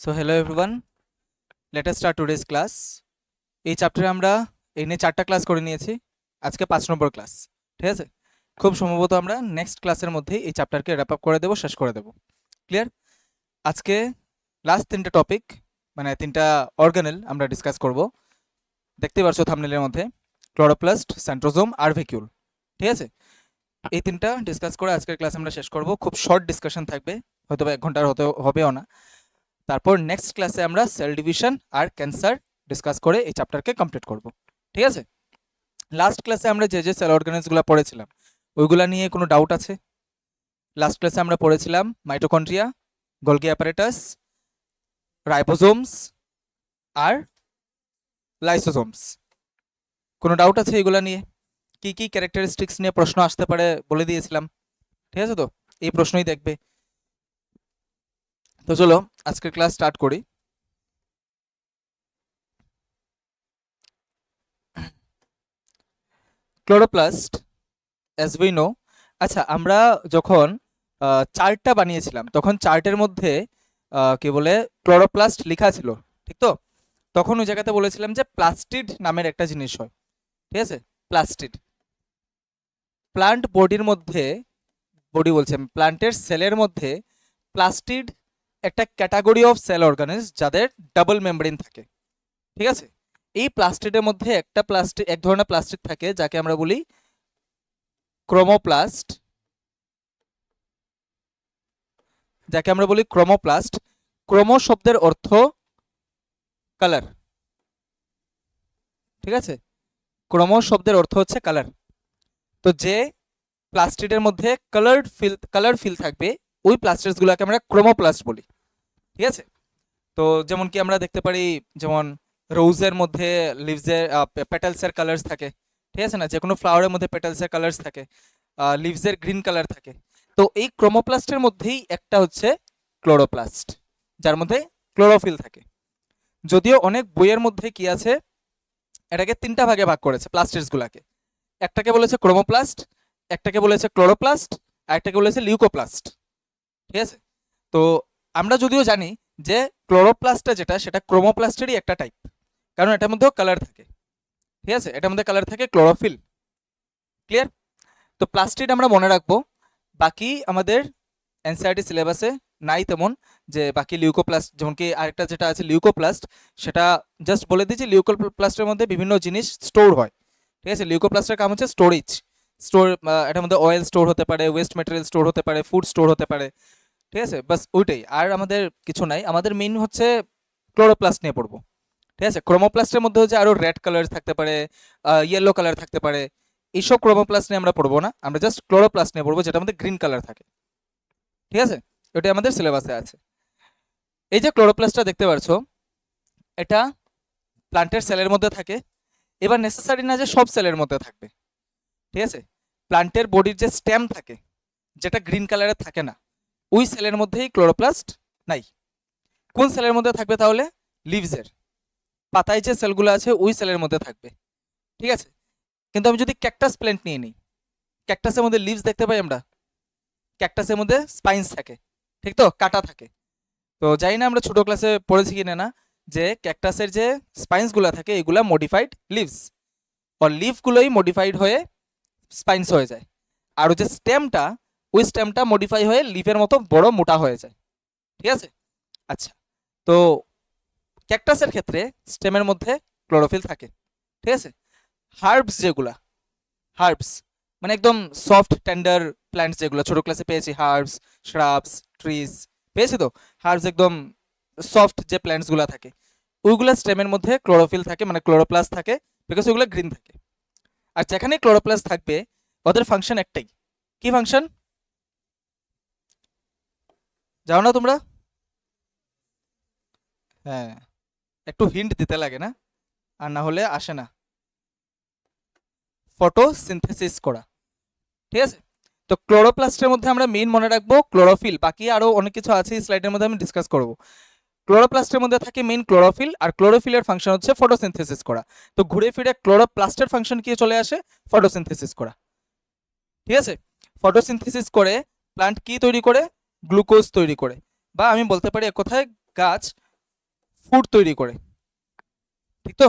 So hello everyone, let us start today's class. এই চ্যাপ্টারে আমরা এই নিয়ে 4টা ক্লাস করে নিয়েছি। আজকে 5 নম্বর ক্লাস। ঠিক আছে, খুব সম্ভবত আমরা নেক্সট ক্লাসের মধ্যে এই চ্যাপ্টারকে র্যাপ আপ করে দেব, শেষ করে দেব। ক্লিয়ার? আজকে লাস্ট 3টা টপিক, মানে 3টা অর্গানেল আমরা ডিসকাস করব। দেখতে পাচ্ছ থাম্বনেলের মধ্যে, ক্লোরোপ্লাস্ট, সেন্ট্রোজোম আর ভ্যাকিউল। ঠিক আছে, এই 3টা ডিসকাস করে আজকের ক্লাস আমরা শেষ করব। খুব শর্ট ডিসকাশন থাকবে, হয়তো 1 ঘন্টার হবেও না। তারপর নেক্সট ক্লাসে আমরা সেল ডিভিশন আর ক্যান্সার ডিসকাস করে এই চ্যাপ্টারকে কমপ্লিট করব। ঠিক আছে, লাস্ট ক্লাসে আমরা যে যে সেল অর্গানেলসগুলো পড়েছিলাম ওইগুলা নিয়ে কোনো ডাউট আছে? লাস্ট ক্লাসে আমরা পড়েছিলাম মাইটোকন্ড্রিয়া, গোলগি অ্যাপারেটাস, রাইবোজোমস আর লাইসোজোমস। কোনো ডাউট আছে এগুলা নিয়ে? কি কি ক্যারেক্টারিস্টিক্স নিয়ে প্রশ্ন আসতে পারে বলে দিয়েছিলাম। ঠিক আছে, তো এই প্রশ্নই দেখবে। তো চলো আজকের ক্লাস স্টার্ট করি। ক্লোরোপ্লাস্ট অ্যাজ উই নো, আচ্ছা আমরা যখন চার্টটা বানিয়েছিলাম তখন চার্টের মধ্যে কি বলে ক্লোরোপ্লাস্ট লেখা ছিল, ঠিক তো? তখন ওই জায়গাতে বলেছিলাম যে প্লাস্টিড নামের একটা জিনিস হয়। ঠিক আছে, প্লাস্টিড প্লান্ট বডির মধ্যে, বডি বলছে প্লান্টের সেলের মধ্যে প্লাস্টিড একটা ক্যাটাগরি অফ সেল অর্গানেলস যাদের ডাবল মেমব্রেন থাকে। ঠিক আছে, এই প্লাস্টিডের মধ্যে এক ধরনের প্লাস্টিড থাকে যাকে আমরা বলি ক্রোমোপ্লাস্ট, ক্রোমোপ্লাস্ট। ক্রোমো শব্দের অর্থ কালার। ঠিক আছে, ক্রোমো শব্দের অর্থ হচ্ছে কালার। তো যে প্লাস্টিডের মধ্যে কালার ফিল থাকবে ওই প্লাস্টিডসগুলোকে আমরা ক্রোমোপ্লাস্ট বলি। ঠিক আছে, তো যেমন কি আমরা দেখতে পারি, যেমন রোজের মধ্যে লিভসের পেটালসের কালার্স থাকে। ঠিক আছে না, যে কোনো ফ্লাওয়ারের মধ্যে পেটালসের কালার্স থাকে, লিভসের গ্রিন কালার থাকে। তো এই ক্রোমোপ্লাস্টের মধ্যেই একটা হচ্ছে ক্লোরোপ্লাস্ট, যার মধ্যে ক্লোরোফিল থাকে। যদিও অনেক বইয়ের মধ্যে কি আছে, এটাকে 3টা ভাগে ভাগ করেছে প্লাস্টিডসগুলোকে। একটাকে বলেছে ক্রোমোপ্লাস্ট, একটাকে বলেছে ক্লোরোপ্লাস্ট, আর একটাকে বলেছে লিউকোপ্লাস্ট। ঠিক আছে, তো আমরা যদিও জানি যে ক্লোরোপ্লাস্টটা যেটা সেটা ক্রোমোপ্লাস্টেরই একটা টাইপ, কারণ এটার মধ্যেও কালার থাকে। ঠিক আছে, এটার মধ্যে কালার থাকে ক্লোরোফিল। ক্লিয়ার? তো প্লাস্টিড আমরা মনে রাখবো। বাকি আমাদের এনসিইআরটি সিলেবাসে নাই তেমন, যে বাকি লিউকোপ্লাস্ট, যেমন কি আরেকটা যেটা আছে লিউকোপ্লাস্ট, সেটা জাস্ট বলে দিই যে লিউকোপ্লাস্টের মধ্যে বিভিন্ন জিনিস স্টোর হয়। ঠিক আছে, লিউকোপ্লাস্টের কাম হচ্ছে স্টোর, এটার মধ্যে অয়েল স্টোর হতে পারে, ওয়েস্ট ম্যাটেরিয়াল স্টোর হতে পারে, ফুড স্টোর হতে পারে। ঠিক আছে, বাস ওইটাই, আর আমাদের কিছু নাই। আমাদের মেইন হচ্ছে ক্লোরোপ্লাস্ট নিয়ে পড়বো। ঠিক আছে, ক্রোমোপ্লাস্টের মধ্যে হচ্ছে আরও রেড কালার থাকতে পারে, ইয়েলো কালার থাকতে পারে। এইসব ক্রোমোপ্লাস্ট নিয়ে আমরা পড়বো না, আমরা জাস্ট ক্লোরোপ্লাস্ট নিয়ে পড়বো, যেটা আমাদের গ্রিন কালার থাকে। ঠিক আছে, ওটাই আমাদের সিলেবাসে আছে। এই যে ক্লোরোপ্লাস্টটা দেখতে পারছো, এটা প্লান্টের সেলের মধ্যে থাকে। এবার নেসেসারি না যে সব সেলের মধ্যে থাকবে। ঠিক আছে, প্লান্টের বডির যে স্টেম থাকে, যেটা গ্রিন কালারে থাকে না, ওই সেলের মধ্যেই ক্লোরোপ্লাস্ট নাই। কোন সেলের মধ্যে থাকবে তাহলে? লিভসের পাতায় যে সেলগুলো আছে ওই সেলের মধ্যে থাকবে। ঠিক আছে, কিন্তু আমি যদি ক্যাকটাস প্ল্যান্ট নিয়ে নিই, ক্যাকটাসের মধ্যে লিভস দেখতে পাই আমরা, ক্যাকটাসের মধ্যে স্পাইন্স থাকে, ঠিক তো, কাটা থাকে। তো জানি না আমরা ছোটো ক্লাসে পড়েছি কিনা না, যে ক্যাকটাসের যে স্পাইন্সগুলো থাকে এগুলা মডিফাইড লিভস, আর লিভগুলোই মডিফাইড হয়ে স্পাইন্স হয়ে যায়। আর যে স্টেমটা, ওই স্টেমটা মডিফাই হয়ে লিভের মতো বড় মোটা হয়ে যায়। ঠিক আছে, আচ্ছা, তো ক্যাকটাসের ক্ষেত্রে স্টেমের মধ্যে ক্লোরোফিল থাকে। ঠিক আছে, হার্বস যেগুলা, হার্বস মানে একদম সফট টেন্ডার প্ল্যান্টস যেগুলো ছোটো ক্লাসে পেয়েছি, হার্বস, শ্রাবস, ট্রিজ পেয়েছি তো। হার্বস একদম সফট যে প্ল্যান্টসগুলো থাকে, ওইগুলো স্টেমের মধ্যে ক্লোরোফিল থাকে, মানে ক্লোরোপ্লাস্ট থাকে, বিকজ ওগুলো গ্রিন থাকে। আর যেখানে ক্লোরোপ্লাস্ট থাকবে ওদের ফাংশন একটাই। কি ফাংশন জানো না তোমরা? হ্যাঁ, একটু হিন্ট দিতে লাগে না, আর না হলে আসে না। ফটোসিনথেসিস করা। ঠিক আছে, তো ক্লোরোপ্লাস্টের মধ্যে আমরা মেইন মনে রাখবো ক্লোরোফিল, বাকি আরো অনেক কিছু আছে স্লাইডের মধ্যে আমি ডিসকাস করব। ক্লোরোপ্লাস্টের মধ্যে থাকে মেইন ক্লোরোফিল, আর ক্লোরোফিলের ফাংশন হচ্ছে ফটোসিনথেসিস করা। তো ঘুরে ফিরে ক্লোরোপ্লাস্টের ফাংশন কি চলে আসে? ফটোসিনথেসিস করা। ঠিক আছে, ফটোসিনথেসিস করে প্লান্ট কি তৈরি করে? গ্লুকোজ তৈরি করে, বা আমি বলতে পারি এক কথায় গাছ ফুড তৈরি করে, ঠিক তো?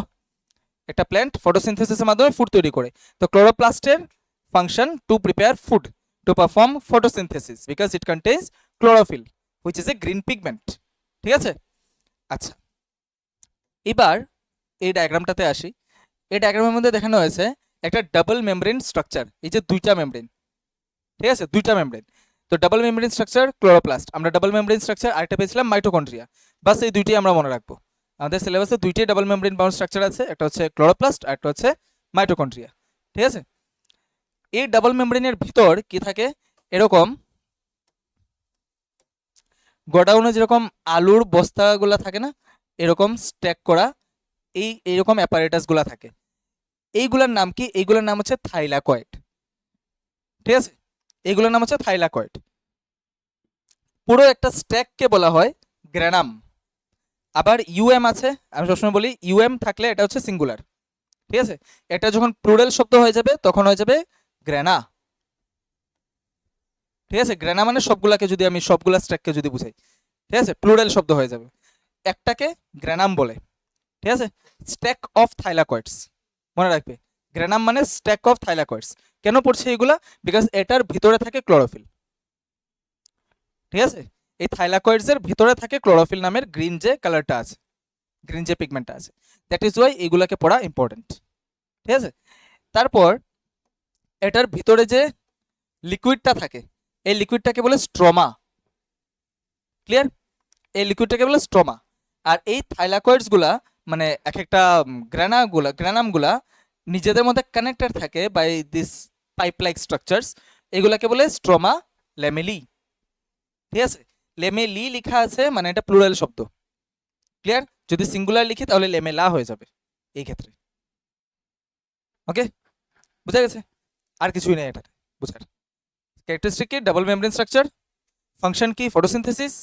একটা প্ল্যান্ট ফটোসিনথেসিসের মাধ্যমে ফুড তৈরি করে। তো ক্লোরোপ্লাস্টের function to prepare food to perform photosynthesis because it contains chlorophyll which is a green pigment. ঠিক আছে? আচ্ছা, এবার এই ডায়াগ্রামটাতে আসি। এই ডায়াগ্রামের মধ্যে দেখানো হয়েছে একটা ডাবল মেমব্রেন স্ট্রাকচার, এই যে দুইটা মেমব্রেন, ঠিক আছে, দুইটা মেমব্রেন। তো ডাবল মেমব্রেন স্ট্রাকচার ক্লোরোপ্লাস্ট, আমরা ডাবল মেমব্রেন স্ট্রাকচার আরেকটা পেয়েছিলাম মাইটোকন্ড্রিয়া। বাস এই দুইটাই আমরা মনে রাখবো। আমাদের সিলেবাসে দুইটাই ডাবল মেমব্রেন বাউন্ড স্ট্রাকচার আছে, একটা হচ্ছে ক্লোরোপ্লাস্ট আর একটা হচ্ছে মাইটোকন্ড্রিয়া। ঠিক আছে? এই ডাবল মেমব্রেনের ভিতর কি থাকে, এরকম গোডাউনে যেরকম আলুর বস্তাগুলা থাকে না, এরকম স্ট্যাক করা এইরকম অ্যাপারেটাসগুলা থাকে। এইগুলোর নাম কি? এইগুলোর নাম হচ্ছে থাইলাকয়েড। ঠিক আছে? এইগুলোর নাম হচ্ছে থাইলাকয়েড। পুরো একটা স্ট্যাককে বলা হয় গ্র্যানাম। আবার ইউএম আছে, আমি সবসময় বলি ইউএম থাকলে এটা হচ্ছে সিঙ্গুলার। ঠিক আছে? এটা যখন প্লুরাল শব্দ হয়ে যাবে তখন হয়ে যাবে গ্র্যানা। ঠিক আছে? গ্র্যানা মানে সবগুলাকে, যদি আমি সবগুলা স্ট্যাককে যদি বুঝাই, ঠিক আছে, প্লুরাল শব্দ হয়ে যাবে, একটাকে গ্র্যানাম বলে। ঠিক আছে? স্ট্যাক অফ থাইলাকয়েডস, মনে রাখবে, গ্র্যানাম মানে স্ট্যাক অফ থাইলাকয়েডস। কেন পড়ছে এগুলা? বিকজ এটার ভিতরে থাকে ক্লোরোফিল। ঠিক আছে? এই থাইলাকয়েডসের ভিতরে থাকে ক্লোরোফিল নামের গ্রিন যে কালারটা আছে, গ্রিন যে পিগমেন্টটা আছে, দ্যাট ইজ ওয়াই এগুলাকে পড়া ইম্পর্টেন্ট। ঠিক আছে? তারপর এটার ভিতরে যে লিকুইডটা থাকে, এই লিকুইডটাকে বলে স্ট্রোমা। ক্লিয়ার? এই লিকুইডটাকে বলে স্ট্রোমা। আর এই থাইলাকয়েডসগুলা মানে এক একটা গ্রানামগুলা নিজেদের মধ্যে কানেক্টেড থাকে by this pipe like structures, এগুলাকে বলে স্ট্রোমা ল্যামেলি। ঠিক আছে? লেমেলি লেখা আছে মানে এটা প্লুরাল শব্দ। ক্লিয়ার? যদি সিঙ্গুলার লিখি তাহলে লেমেলা হয়ে যাবে এই ক্ষেত্রে। ওকে, বুঝা গেছে? আর কিছুই নেই এটা বুঝার। ক্যারেক্টারিস্টিক কি? Double membrane structure. ফাংশন কি? ফটোসিনথেসিস।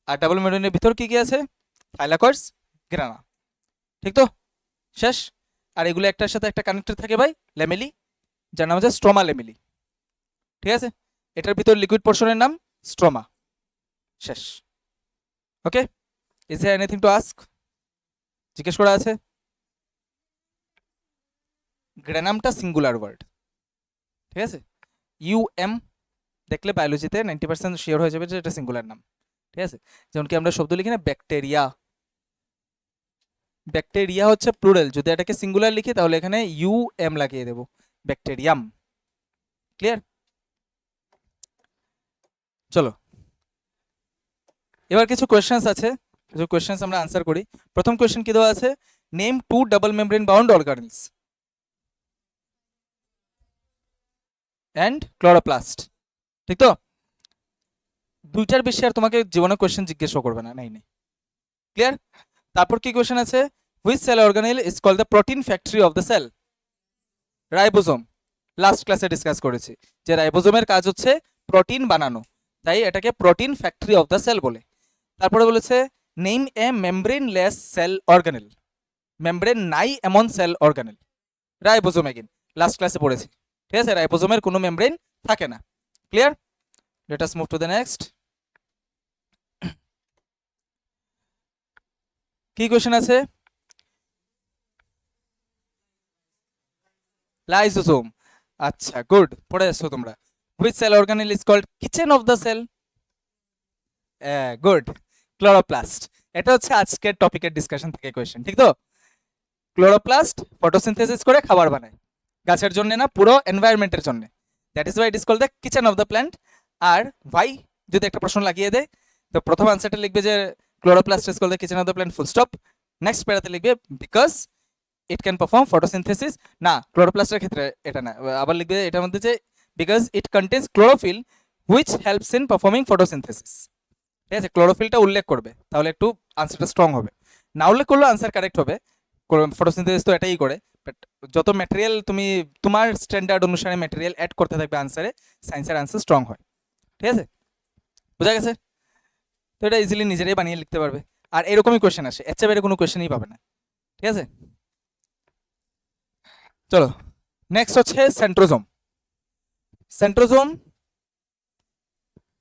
আর ডাবল মেমব্রেনের ভিতর কি কি আছে? থাইলাকয়েডস, গ্রানা। ঠিক তো? শেষ। আর এগুলো একটার সাথে একটা কানেক্টেড থাকে ভাই ল্যামেলি, যার নাম হচ্ছে স্ট্রোমা ল্যামেলি। ঠিক আছে? এটার ভিতর লিকুইড পোর্শনের নাম স্ট্রোমা। শেষ। Okay, is there anything to ask? জিজ্ঞেস করা আছে? গ্রেনামটা সিঙ্গুলার ওয়ার্ড। ঠিক আছে? ইউএম দেখলে বায়োলজিতে 90% শিওর হয়ে যাবে যে এটা সিঙ্গুলার নাম। ঠিক আছে? যেমন কি আমরা শব্দ লিখি না ব্যাকটেরিয়া, ব্যাকটেরিয়া হচ্ছে প্লুরাল, যদি এটাকে সিঙ্গুলার লিখি তাহলে এখানে ইউএম লাগিয়ে দেব, ব্যাকটেরিয়াম। ক্লিয়ার? চলো এবার কিছু কোয়েশ্চেন্স আছে, কিছু কোয়েশ্চেন্স আমরা আনসার করি। প্রথম কোয়েশ্চেন কি দেওয়া আছে? Name two double membrane bound organelles and chloroplast. ঠিক তো? দুইটার বেশি আর তোমাকে জীবনে কোয়েশ্চেন জিজ্ঞেসও করবে না, নাই নাই। ক্লিয়ার? তারপর কি কোয়েশ্চেন আছে? Which cell organelle is called the protein factory of the cell? Ribosome. Last ক্লাসে ডিসকাস করেছি যে রাইবোজোমের কাজ হচ্ছে প্রোটিন বানানো, তাই এটাকে protein factory of the cell বলে। তারপরে বলেছে name a membrane less cell organelle, membrane নাই এমন cell organelle. Ribosome again last ক্লাসে পড়েছি। ঠিক আছে? রাইবোজোমের কোনো মেমব্রেন থাকে না। Clear? Let us move to the next. কি কোশ্চেন আছে? লাইসোসোম। আচ্ছা, গুড, পড়ে আসছো তোমরা। Which cell organelle is called kitchen of the cell? Good, chloroplast. এটা হচ্ছে আজকের টপিকের ডিসকাশন থেকে কোয়েশ্চেন। ঠিক তো? ক্লোরোপ্লাস্ট ফটোসিনথেসিস করে খাবার বানায়, গাছের জন্য না, পুরো এনভায়রনমেন্টের জন্য। That is why it is called the kitchen of the plant. আর ভাই যদি একটা প্রশ্ন লাগিয়ে দেয় তো প্রথম আনসারটা লিখবে যে chloroplast is called the kitchen of the plant full stop. Next প্যারাতে লিখবে because it can perform photosynthesis. না, ক্লোরোপ্লাস্টের ক্ষেত্রে এটা না, আবার লিখবে এটার মধ্যে যে because it contains chlorophyll which helps in performing photosynthesis. ঠিক আছে? ক্লোরোফিলটা উল্লেখ করবে তাহলে একটু আনসারটা স্ট্রং হবে, না উল্লেখ করলেও আনসার কারেক্ট হবে। ফটোসিনথেসিস তো এটাই করে, বাট যত ম্যাটেরিয়াল তুমি তোমার স্ট্যান্ডার্ড অনুসারে ম্যাটেরিয়াল অ্যাড করতে থাকবে আনসারে, সায়েন্সের আনসার স্ট্রং হয়। ঠিক আছে? বোঝা গেছে? তো এটা ইজিলি নিজেরাই বানিয়ে লিখতে পারবে। আর এরকমই কোয়েশ্চেন আসে, এর চেয়ে বেড়ে কোনো কোয়েশ্চেনই পাবে না। ঠিক আছে? চলো নেক্সট হচ্ছে সেন্ট্রোজোম। সেন্ট্রোজোম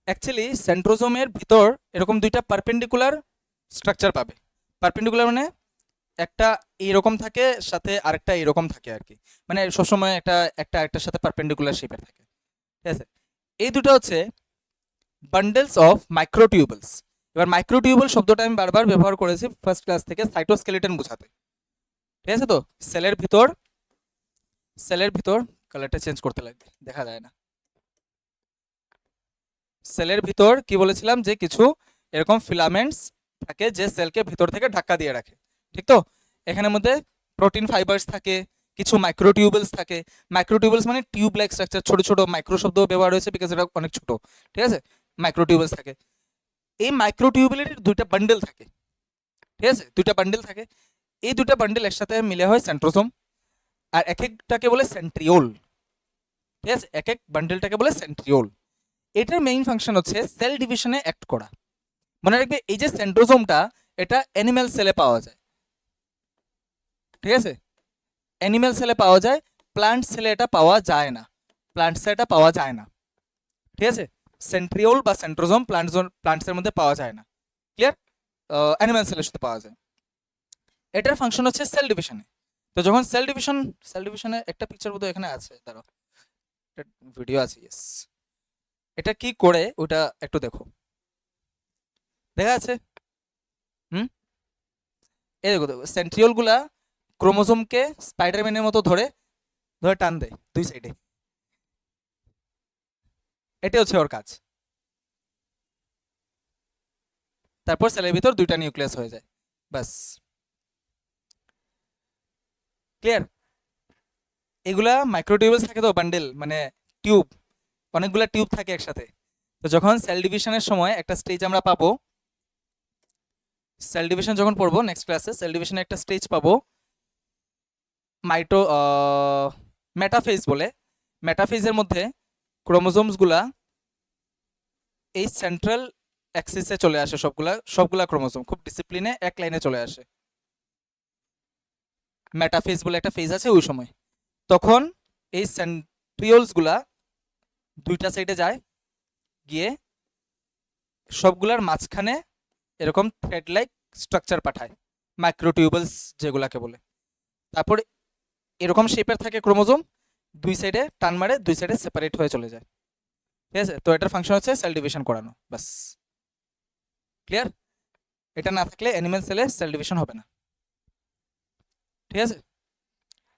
অ্যাকচুয়ালি সেন্ট্রোজোমের ভিতর এরকম দুইটা পারপেন্ডিকুলার স্ট্রাকচার পাবে। পারপেন্ডিকুলার মানে একটা এইরকম থাকে, সাথে আরেকটা এইরকম থাকে আর কি, মানে সবসময় একটা একটা একটার সাথে পারপেন্ডিকুলার শেপের থাকে। ঠিক আছে, এই দুটো হচ্ছে বান্ডেলস অফ মাইক্রোটিউবলস। এবার মাইক্রোটিউবল শব্দটা আমি বারবার ব্যবহার করেছি ফার্স্ট ক্লাস থেকে সাইটোস্কেলেটন বোঝাতে। ঠিক আছে, তো সেলের ভিতর কালারটা চেঞ্জ করতে লাগবে, দেখা যায় না। সেলের ভিতর কি বলেছিলাম, যে কিছু এরকম ফিলামেন্টস থাকে যে সেলকে ভিতর থেকে ধাক্কা দিয়ে রাখে, ঠিক তো? এখানের মধ্যে প্রোটিন ফাইবার্স থাকে, কিছু মাইক্রোটিউবলস থাকে। মাইক্রোটিউবলস মানে টিউব লাইক স্ট্রাকচার, ছোট ছোট, মাইক্রো শব্দ ব্যবহার হয়েছে বিকজ এটা অনেক ছোট। ঠিক আছে, মাইক্রোটিউবলস থাকে। এই মাইক্রোটিউবুলের দুইটা বান্ডেল থাকে। ঠিক আছে, দুইটা বান্ডেল থাকে। এই দুইটা বান্ডেল একসাথে মিলে হয় সেন্ট্রোসোম, আর এক একটাকে বলে সেন্ট্রিওল। ঠিক আছে, এক এক বান্ডেলটাকে বলে সেন্ট্রিওল। এটার মেইন ফাংশন হচ্ছে সেল ডিভিশনে অ্যাক্ট করা। মনে রাখবে, এই যে সেন্ট্রোসোমটা, এটা অ্যানিম্যাল সেলে পাওয়া যায়। ঠিক আছে, অ্যানিম্যাল সেলে পাওয়া যায়, প্লান্ট সেলে এটা পাওয়া যায় না। প্লান্ট সেলে এটা পাওয়া যায় না। ঠিক আছে, সেন্ট্রিওল বা সেন্ট্রোসোম প্লান্টসের মধ্যে পাওয়া যায় না। ক্লিয়ার? অ্যানিম্যাল সেলের সাথে পাওয়া যায়। এটার ফাংশন হচ্ছে সেল ডিভিশনে। তো যখন সেল ডিভিশনে একটা পিকচার বোধহয় এখানে আছে, দাঁড়াও, ভিডিও আছে, ইয়েস। এটা কি করে ওটা একটু দেখো, দেখা আছে? হুম, এই দেখো, সেন্ট্রিওলগুলা ক্রোমোসোমকে স্পাইডারম্যানের মতো ধরে ধরে টান দেয় দুই সাইডে। এটা হচ্ছে ওর কাজ। তারপর সেলের ভিতর দুইটা নিউক্লিয়াস হয়ে যায়, ব্যাস। ক্লিয়ার? এগুলা মাইক্রোটিউবলস থাকে, তো বান্ডেল মানে টিউব, অনেকগুলা টিউব থাকে একসাথে। তো যখন সেল ডিভিশনের সময় একটা স্টেজ আমরা পাবো, সেল ডিভিশন যখন পড়বো নেক্সট ক্লাসে, সেল ডিভিশনে একটা স্টেজ পাবো মেটাফেজ বলে। মেটাফেজের মধ্যে ক্রোমোজোমসগুলা এই সেন্ট্রাল অ্যাক্সিসে চলে আসে, সবগুলা ক্রোমোজোম খুব ডিসিপ্লিনে এক লাইনে চলে আসে। মেটাফেজ বলে একটা ফেজ আছে ওই সময়। তখন এই সেন্ট্রিওলসগুলা দুইটা সাইডে যায়, গিয়ে সবগুলার মাঝখানে এরকম থ্রেড লাইক স্ট্রাকচার পাঠায়, মাইক্রোটিউবলস যেগুলাকে বলে। তারপর এরকম শেপের থাকে ক্রোমোজোম, দুই সাইডে টান মারে, দুই সাইডে সেপারেট হয়ে চলে যায়। ঠিক আছে, তো এটার ফাংশন হচ্ছে সেল ডিভিশন করানো, বাস। ক্লিয়ার? এটা না থাকলে অ্যানিমেল সেলে সেল ডিভিশন হবে না। ঠিক আছে,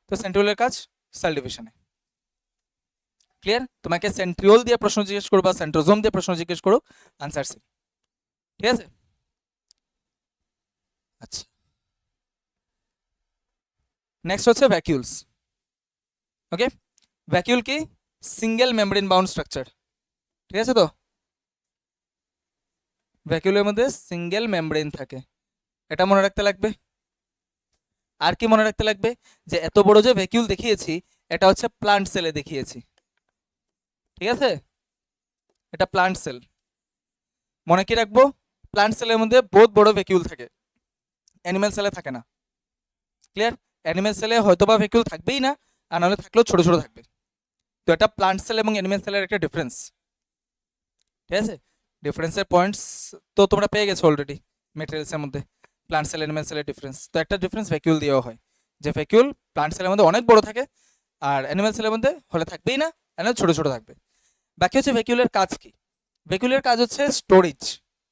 তো সেন্ট্রিওলের কাজ সেল ডিভিশনে। ক্লিয়ার? তোমাকে সেন্ট্রিওল দিয়ে প্রশ্ন জিজ্ঞেস করো বা সেন্ট্রোজোম দিয়ে প্রশ্ন জিজ্ঞেস করো, আনসার সেম। ঠিক আছে, আচ্ছা। নেক্সট হচ্ছে ভ্যাকিউলস। ওকে, ভ্যাকিউল কি? Single membrane bound structure. ঠিক আছে, তো ভ্যাকিউলের মধ্যে সিঙ্গেল মেমব্রেন থাকে, এটা মনে রাখতে লাগবে। আর কি মনে রাখতে লাগবে, যে এত বড় যে ভ্যাকিউল দেখিয়েছি, এটা হচ্ছে প্লান্ট সেলে দেখিয়েছি। ঠিক আছে, এটা প্লান্ট সেল। মনে কি রাখবো, প্লান্ট সেলের মধ্যে বহুত বড় ভ্যাকিউল থাকে, অ্যানিম্যাল সেলে থাকে না। ক্লিয়ার? অ্যানিম্যাল সেলে হয়তো বা ভ্যাকিউল থাকবেই না, আর নাহলে থাকলেও ছোট ছোট থাকবে। তো এটা প্লান্ট সেল এবং অ্যানিম্যাল সেলের একটা ডিফারেন্স। ঠিক আছে, ডিফারেন্সের পয়েন্টস তো তোমরা পেয়ে গেছো অলরেডি মেটেরিয়ালসের মধ্যে, প্লান্ট সেল অ্যানিম্যাল সেলের ডিফারেন্স। তো একটা ডিফারেন্স ভ্যাকিউল দেওয়া হয়, যে ভ্যাকিউল প্লান্ট সেলের মধ্যে অনেক বড় থাকে, আর অ্যানিম্যাল সেলের মধ্যে হলে থাকবেই না, অ্যানিম্যাল ছোট ছোট থাকবে। বাকি হচ্ছে ভ্যাকিউলের কাজ কি? ভ্যাকিউলের কাজ হচ্ছে স্টোরেজ।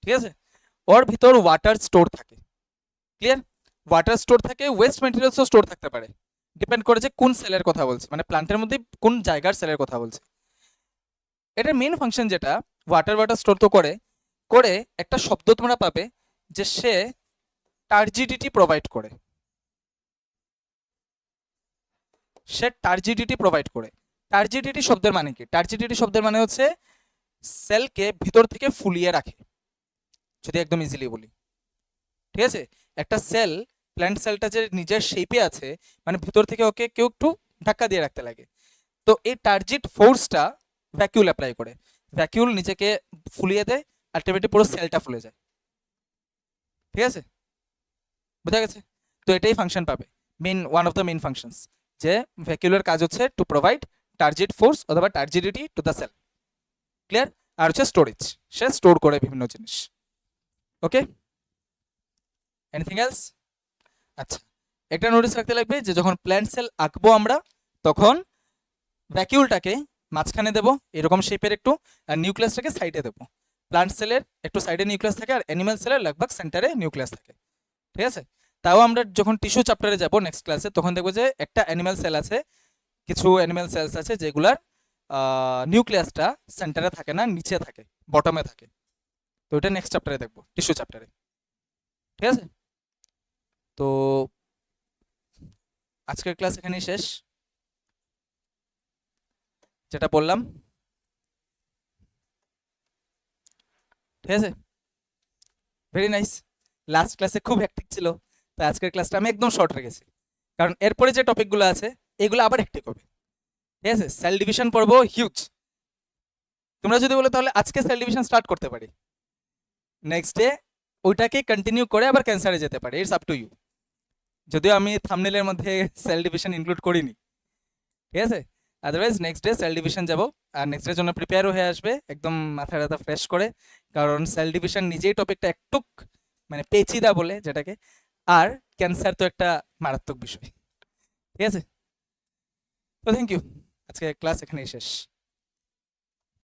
ঠিক আছে, ওর ভিতর ওয়াটার স্টোর থাকে। ক্লিয়ার? ওয়াটার স্টোর থাকে, ওয়েস্ট মেটেরিয়ালসও স্টোর থাকতে পারে, ডিপেন্ড করে যে কোন সেলের কথা বলছে, মানে প্লান্টের মধ্যে কোন জায়গার সেলের কথা বলছে। এটার মেন ফাংশন যেটা, ওয়াটার স্টোর তো করে করে একটা শব্দ তোমরা পাবে, যে সে টার্জিডিটি প্রোভাইড করে। সে টার্জিডিটি প্রোভাইড করে। টার্জিডিটি শব্দের মানে কি? টার্জিডিটি শব্দের মানে হচ্ছে সেলকে ভিতর থেকে ফুলিয়ে রাখে, যদি একদম ইজিলি বলি। ঠিক আছে, একটা সেল, প্ল্যান্ট সেলটা যে নিজের শেপে আছে, মানে ভিতর থেকে ওকে কেউ একটু ধাক্কা দিয়ে রাখতে লাগে। তো এই টার্জিট ফোর্সটা ভ্যাকিউল অ্যাপ্লাই করে, ভ্যাকিউল নিজেকে ফুলিয়ে দেয়, আলটিমেটলি পুরো সেলটা ফুলে যায়। ঠিক আছে, বোঝা গেছে? তো এটাই ফাংশন পাবে, one of the main functions, যে ভ্যাকিউলের কাজ হচ্ছে টু প্রোভাইড টার্জিট ফোর্স অথবা টার্জিডিটি টু দ্য সেল। ক্লিয়ার? আর হচ্ছে স্টোরেজ, সে স্টোর করে বিভিন্ন জিনিস। ওকে, এনিথিং এলস? আচ্ছা, একটা নোটিস রাখতে লাগবে যে যখন প্ল্যান্ট সেল আঁকবো আমরা, তখন ভ্যাকিউলটাকে মাঝখানে দেবো এরকম শেপের একটু, আর নিউক্লিয়াসটাকে সাইডে দেবো। প্লান্ট সেলের একটু সাইডে নিউক্লিয়াস থাকে, আর অ্যানিমাল সেলের লগভগ সেন্টারে নিউক্লিয়াস থাকে, ঠিক আছে? তাও আমরা যখন টিস্যু চ্যাপ্টারে যাব নেক্সট ক্লাসে, তখন দেখবো যে একটা অ্যানিমাল সেল আছে, কিছু অ্যানিমাল সেলস আছে যেগুলার নিউক্লিয়াসটা সেন্টারে থাকে না, নিচে থাকে, বটমে থাকে। তো ওটা নেক্সট চ্যাপ্টারে দেখবো, টিস্যু চ্যাপ্টারে, ঠিক আছে? তো আজকের ক্লাস এখানেই শেষ, যেটা বললাম, ঠিক আছে? Very nice. লাস্ট ক্লাসে খুব হ্যাকটিক ছিল, তাই আজকের ক্লাসটা আমি একদম শর্ট রেখেছি, কারণ এরপরে যে টপিকগুলো আছে এগুলো আবার হ্যাকটিক হবে, ঠিক আছে? সেল ডিভিশন পড়বো হিউজ। তোমরা যদি বলো তাহলে আজকে সেল ডিভিশন স্টার্ট করতে পারি, নেক্সট ডে ওইটাকে কন্টিনিউ করে আবার ক্যান্সারে যেতে পারি, ইটস আপ টু ইউ। যদিও আমি থাম্বনেলের মধ্যে সেল ডিভিশন ইনক্লুড করিনি, ঠিক আছে? Otherwise next day cell division যাব, আর নেক্সট ডের জন্য প্রিপেয়ারও হয়ে আসবে একদম মাথা ব্যথা ফ্রেশ করে, কারণ সেল ডিভিশন নিজেই টপিকটা একটু মানে পেচিদা বলে যেটাকে, আর ক্যান্সার তো একটা মারাত্মক বিষয়, ঠিক আছে? তো থ্যাংক ইউ, আজকে ক্লাস এখানেই শেষ।